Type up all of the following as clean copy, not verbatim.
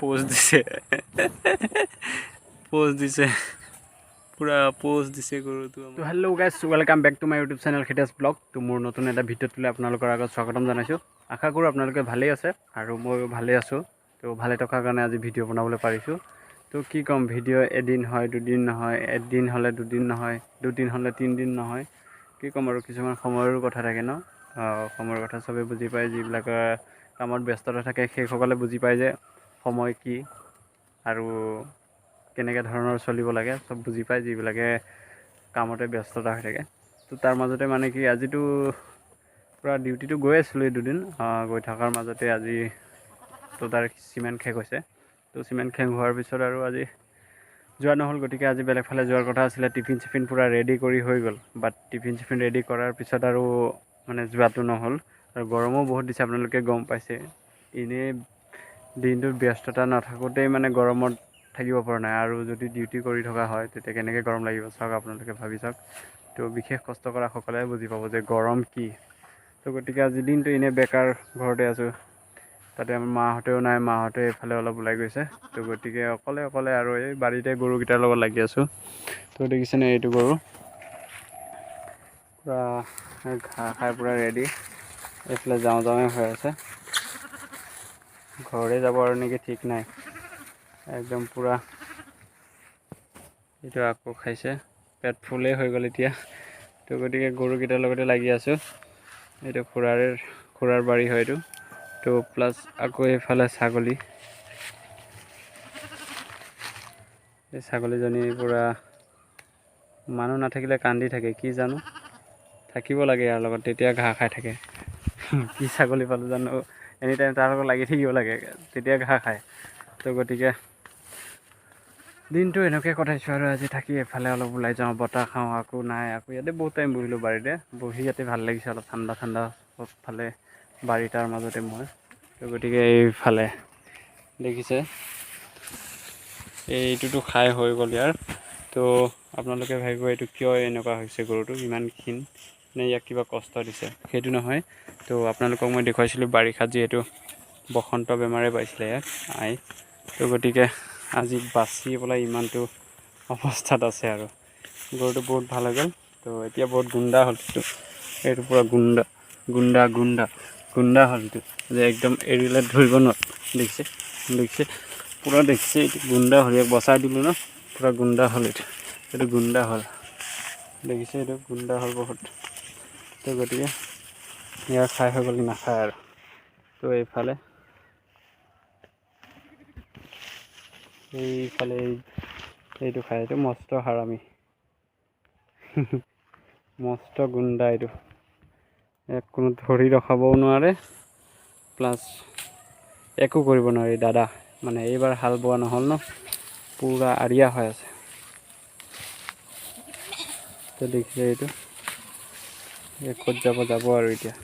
Pose দিছে পুৰা pose দিছে গৰুটো। তো hello' guys, welcome back to my YouTube channel খেতিয়াছ ব্লগ। তো মোৰ নতুন এটা ভিডিঅ'ত তুলি আপোনালোকৰ আগত স্বাগতম জনাইছোঁ। আশা কৰোঁ আপোনালোকে ভালেই আছে আৰু ময়ো ভালেই আছোঁ। তো ভালে থকাৰ কাৰণে আজি ভিডিঅ' বনাবলৈ পাৰিছোঁ। তো কি ক'ম, ভিডিঅ' এদিন হয়, দুদিন নহয়, এদিন হ'লে দুদিন নহয়, দুদিন হ'লে তিনিদিন নহয়। কি ক'ম আৰু, কিছুমান সময়ৰো কথা থাকে ন। সময়ৰ কথা চবেই বুজি পায়, যিবিলাকে কামত ব্যস্ততা থাকে সেইসকলে বুজি পায় যে সময় কি আৰু কেনেকৈ ধৰণৰ চলিব লাগে, চব বুজি পায় যিবিলাকে কামতে ব্যস্ততা হৈ থাকে। তো তাৰ মাজতে মানে কি, আজিতো পূৰা ডিউটিটো গৈ আছিলোঁ এই দুদিন, গৈ থকাৰ মাজতে আজি তো তাৰ চিমেণ্ট শেষ হৈছে। তো চিমেণ্ট শেষ হোৱাৰ পিছত আৰু আজি যোৱা নহ'ল, গতিকে আজি বেলেগ ফালে যোৱাৰ কথা আছিলে। টিফিন চিফিন পূৰা ৰেডি কৰি হৈ গ'ল, বাট টিফিন চিফিন ৰেডি কৰাৰ পিছত আৰু মানে যোৱাটো নহ'ল। আৰু গৰমো বহুত দিছে, আপোনালোকে গম পাইছে। এনেই দিনটোত ব্যস্ততা নাথাকোঁতেই মানে গৰমত থাকিব পৰা নাই, আৰু যদি ডিউটি কৰি থকা হয় তেতিয়া কেনেকৈ গৰম লাগিব চাওক, আপোনালোকে ভাবি চাওক। তো বিশেষ কষ্ট কৰাসকলে বুজি পাব যে গৰম কি। তো গতিকে আজি দিনটো এনেই বেকাৰ ঘৰতে আছোঁ। তাতে আমাৰ মাহঁতেও নাই, মাহঁতে এইফালে অলপ ওলাই গৈছে। তো গতিকে অকলে আৰু এই বাৰীতে গৰুকেইটাৰ লগত লাগি আছোঁ। তো দেখিছেনে, এইটো গৰু পূৰা ঘাঁহ খাই পূৰা ৰেডি, এইফালে যাওঁ হৈ আছে। ঘৰলৈ যাব আৰু নেকি ঠিক নাই, একদম পূৰা। এইটো আকৌ খাইছে, পেট ফুলেই হৈ গ'ল এতিয়া। তো গতিকে গৰুকেইটাৰ লগতে লাগি আছোঁ। এইটো খুৰাৰ বাৰী হয় এইটো। তো প্লাছ আকৌ এইফালে ছাগলী, এই ছাগলীজনী পূৰা মানুহ নাথাকিলে কান্দি থাকে, কি জানো, থাকিব লাগে ইয়াৰ লগত, তেতিয়া ঘাঁহ খাই থাকে। কি ছাগলী পালোঁ জানো, এনি টাইম তাৰ লগত লাগি থাকিব লাগে, তেতিয়া ঘাঁহ খায়। তো গতিকে দিনটো এনেকৈ কটাইছোঁ। আৰু আজি থাকি এফালে অলপ ওলাই যাওঁ, বতাহ খাওঁ। আকৌ নাই, আকৌ ইয়াতে বহুত টাইম বহিলোঁ বাৰীতে, বহি ইয়াতে ভাল লাগিছে, অলপ ঠাণ্ডা চবফালে বাৰীটাৰ মাজতে মই। তো গতিকে এইফালে দেখিছে, এইটোতো খাই হৈ গ'ল ইয়াৰ। তো আপোনালোকে ভাবিব এইটো কিয় এনেকুৱা হৈছে, গৰুটো ইমান ক্ষীণ, নে ইয়াক কিবা কষ্ট দিছে, সেইটো নহয়। তো আপোনালোকক মই দেখুৱাইছিলোঁ বাৰিষাত যিহেতু বসন্ত বেমাৰে পাইছিলে ইয়াক আই। তো গতিকে আজি বাচি পেলাই ইমানটো অৱস্থাত আছে, আৰু গৰুটো বহুত ভাল হৈ গ'ল। তো এতিয়া বহুত গুণ্ডা হ'ল, এইটো পূৰা গুণ্ডা হ'ল এইটো, যে একদম এৰিলে ধৰিব নোৱাৰে। দেখিছে পূৰা, দেখিছে এইটো গুণ্ডা হ'ল, ইয়াক বচাই দিলোঁ ন, পূৰা গুণ্ডা হ'ল এইটো গুণ্ডা হ'ল, দেখিছে, এইটো গুণ্ডা হ'ল বহুত। তো গতিকে ইয়াৰ খাই হৈ গ'ল, নাখায় আৰু। তো এইফালে এইটো খায়, এইটো মস্ত হাৰামি, মস্ত গুণ্ডা এইটো। ইয়াক কোনো ধৰি ৰখাবও নোৱাৰে, প্লাছ একো কৰিব নোৱাৰি। দাদা মানে এইবাৰ হাল বোৱা নহ'ল ন, পূৰা আৰিয়া হৈ আছে। তো দেখিছে এইটো, ক'ত যাব আৰু এতিয়া,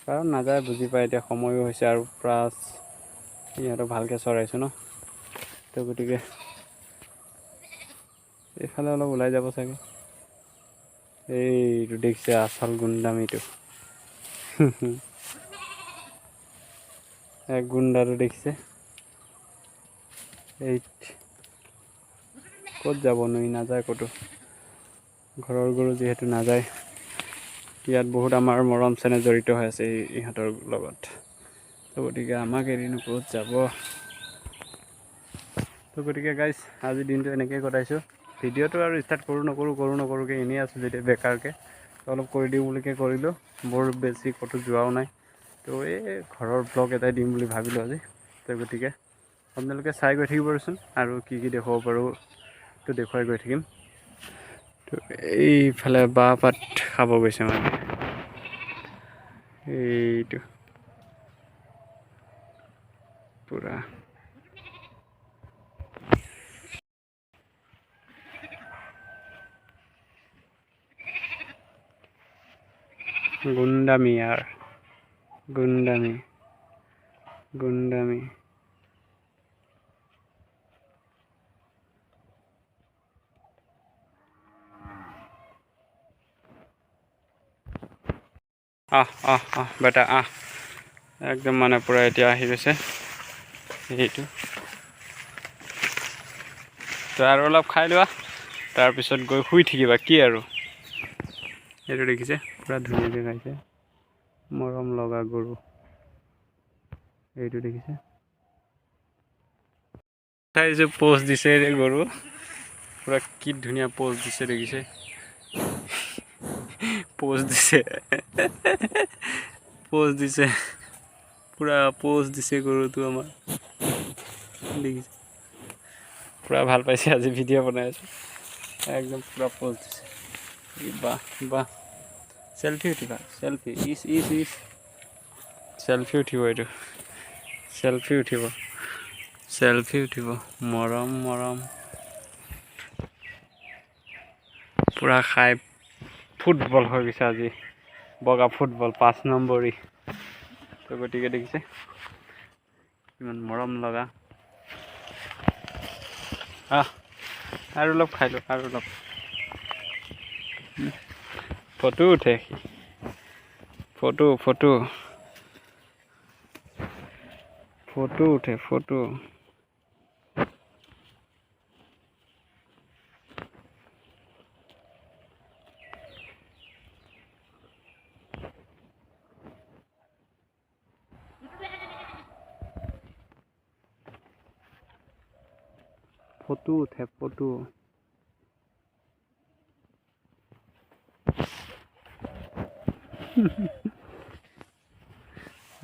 কাৰণ নাযায়, বুজি পায় এতিয়া, সময়ো হৈছে, আৰু প্লাছ সিহঁতক ভালকৈ চৰাইছোঁ ন। তো গতিকে এইফালে অলপ ওলাই যাব চাগে। এইটো দেখিছে, আচল গুণ্ডামিটো। এক গুণ্ডাটো দেখিছে, ক'ত যাব, নাযায় ক'তো। ঘৰৰ গৰু যিহেতু নাযায়, ইয়াত বহুত আমাৰ মৰম চেনেহ জড়িত হৈ আছে ইহঁতৰ লগত। তো গতিকে আমাক এৰিনো ক'ত যাব। তো গতিকে গাইজ, আজি দিনটো এনেকৈয়ে কটাইছোঁ। ভিডিঅ'টো আৰু ষ্টাৰ্ট কৰোঁ নকৰোঁকৈ এনেই আছোঁ যেতিয়া বেকাৰকৈ, অলপ কৰি দিওঁ বুলিকৈ কৰিলোঁ। বৰ বেছি ক'তো যোৱাও নাই। তো এই ঘৰৰ ব্লগ এটাই দিম বুলি ভাবিলোঁ আজি। তো গতিকে আপোনালোকে চাই গৈ থাকিবচোন, আৰু কি দেখুৱাব পাৰোঁ তো দেখুৱাই গৈ থাকিম। তো এইফালে বাঁহ পাত খাব গৈছে মানে, এইটো পূৰা গুণ্ডামি, আৰ গুণ্ডামি। বেটা একদম মানে পূৰা এতিয়া আহি গৈছে, সেইটো তো আৰু অলপ খাই লোৱা, তাৰপিছত গৈ শুই থাকিবা কি আৰু। এইটো দেখিছে পুৰা ধুনীয়াকৈ খাইছে, মৰম লগা গৰু। এইটো দেখিছে চাইছো পোজ দিছে গৰু, পুৰা কি ধুনীয়া পোজ দিছে দেখিছে, পোজ দিছে পোজ দিছে, পুৰা পোজ দিছে গৰুটো আমাৰ দেখিছে, পুৰা ভাল পাইছে আজি ভিডিঅ' বনাই আছো, একদম পুৰা পোজ দিছে। বাহ বাহ, চেল্ফি উঠিবা, চেল্ফি ইচ ইচ ইচ, চেল্ফি উঠিব, এইটো চেল্ফি উঠিব, চেল্ফি উঠিব, মৰম মৰম, পুৰা খাই ফুটবল হৈ গৈছে আজি, বগা ফুটবল 5 নম্বৰী। তো গতিকে দেখিছে ইমান মৰম লগা। আৰু অলপ খাই লওঁ, আৰু অলপ। ফটো উঠে, ফটো ফটো ফটো উঠে, ফটো। ফটো উঠে, ফটো।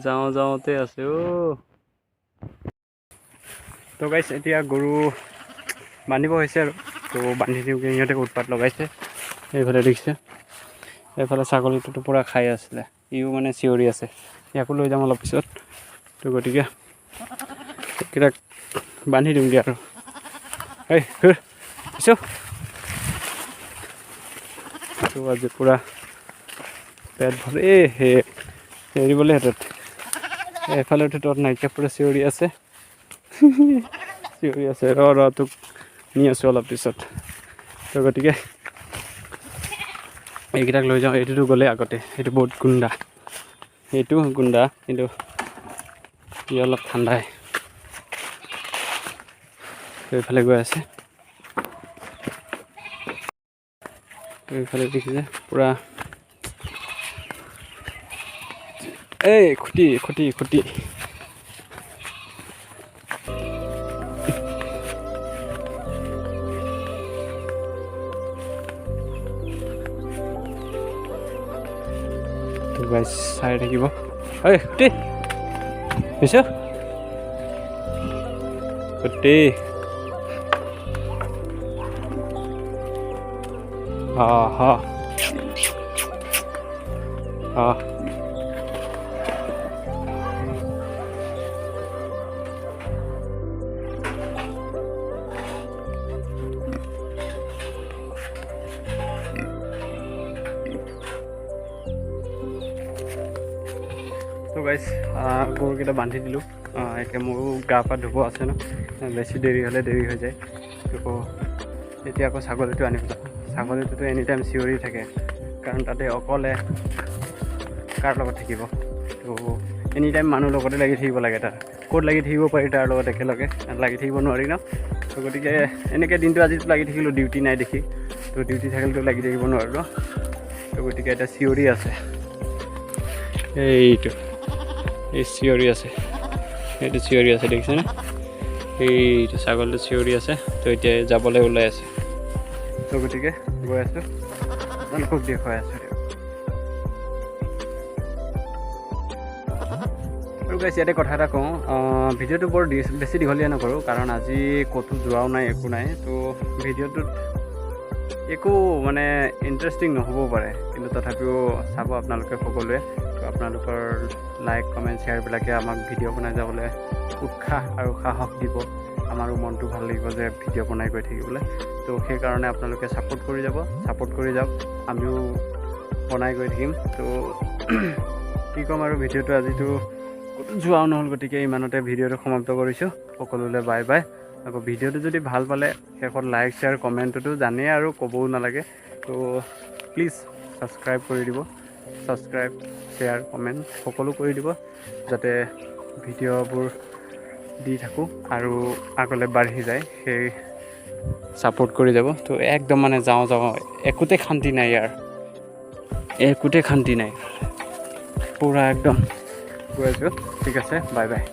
যাওঁ যাওঁতে আছে তো গাইছ, এতিয়া গৰু বান্ধিব হৈছে আৰু, তো বান্ধি দিওঁগৈ, সিহঁতে উৎপাত লগাইছে। এইফালে দেখিছে, এইফালে ছাগলীটোতো পূৰা খাই আছিলে, ইও মানে চিঞৰি আছে, ইয়াকো লৈ যাম অলপ পিছত। তো গতিকে এইকেইটাক বান্ধি দিওঁগৈ আৰু। এই পিছো তো আজি পূৰা পেট ভৰি এৰিবলৈ হাতত, এইফালে তত নাইকিয়া পূৰা চিঞৰি আছে, চিঞৰি আছে, ৰ তোক নি আছোঁ অলপ পিছত। তো গতিকে এইকেইটাক লৈ যাওঁ, এইটোতো গ'লে আগতে, এইটো বহুত গুণ্ডা, এইটো গুণ্ডা, কিন্তু ই অলপ ঠাণ্ডাই। তো এইফালে গৈ আছে, তো এইফালে দেখিছে পূৰা, এই খুটি খুটি খুটি। তো গাইছ চাই থাকিব, ঐ খুটি বুজিছ, খুটি তো গাইছ গৰুকেইটা বান্ধি দিলোঁ, এতিয়া মোৰো গা পা ধুব আছে ন, বেছি দেৰি হ'লে দেৰি হৈ যায়। তো এতিয়া আকৌ ছাগলীটো আনি পেলাওঁ, ছাগলীটোতো এনি টাইম চিঞৰি থাকে, কাৰণ তাতে অকলে কাৰ লগত থাকিব, তো এনি টাইম মানুহ লগতে লাগি থাকিব লাগে, তাৰ ক'ত লাগি থাকিব পাৰি তাৰ লগত একেলগে লাগি থাকিব নোৱাৰি ন। তো গতিকে এনেকৈ দিনটো আজিতো লাগি থাকিলোঁ, ডিউটি নাই দেখি, তো ডিউটি থাকিলেতো লাগি থাকিব নোৱাৰোঁ ন। তো গতিকে এতিয়া চিঞৰি আছে, এইটো এই চিঞৰি আছে, এইটো চিঞৰি আছে দেখিছেনে, এইটো ছাগলীটো চিঞৰি আছে। তো এতিয়া যাবলৈ ওলাই আছে, তো গতিকে গৈ আছোঁ, আপোনালোকক দেখুৱাই আছোঁ। আৰু গাইছ ইয়াতে কথা এটা কওঁ, ভিডিঅ'টো বৰ বেছি দীঘলীয়া নকৰোঁ, কাৰণ আজি ক'তো যোৱাও নাই, একো নাই। তো ভিডিঅ'টোত একো মানে ইণ্টাৰেষ্টিং নহ'বও পাৰে, কিন্তু তথাপিও চাব আপোনালোকে সকলোৱে। তো আপোনালোকৰ লাইক কমেণ্ট শ্বেয়াৰবিলাকে আমাক ভিডিঅ' বনাই যাবলৈ উৎসাহ আৰু সাহস দিব, আমাৰো মনটো ভাল লাগিব যে ভিডিঅ' বনাই গৈ থাকিবলৈ। তো সেইকাৰণে আপোনালোকে ছাপোৰ্ট কৰি যাওক, আমিও বনাই গৈ থাকিম। তো কি ক'ম আৰু, ভিডিঅ'টো আজিতো ক'তো যোৱাও নহ'ল, গতিকে ইমানতে ভিডিঅ'টো সমাপ্ত কৰিছোঁ। সকলোলৈ বাই বাই। আকৌ ভিডিঅ'টো যদি ভাল পালে শেষত লাইক শ্বেয়াৰ কমেণ্টটোতো জানেই আৰু ক'বও নালাগে। তো প্লিজ ছাবস্ক্ৰাইব কৰি দিব, ছাবস্ক্ৰাইব শ্বেয়াৰ কমেণ্ট সকলো কৰি দিব, যাতে ভিডিঅ'বোৰ দি থাকোঁ আৰু আগলৈ বাঢ়ি যায়, সেই ছাপোৰ্ট কৰি যাব। তো একদম মানে যাওঁ একোতে শান্তি নাই ইয়াৰ, একোতে শান্তি নাই, পূৰা একদম গৈ আছোঁ। ঠিক আছে, বাই বাই।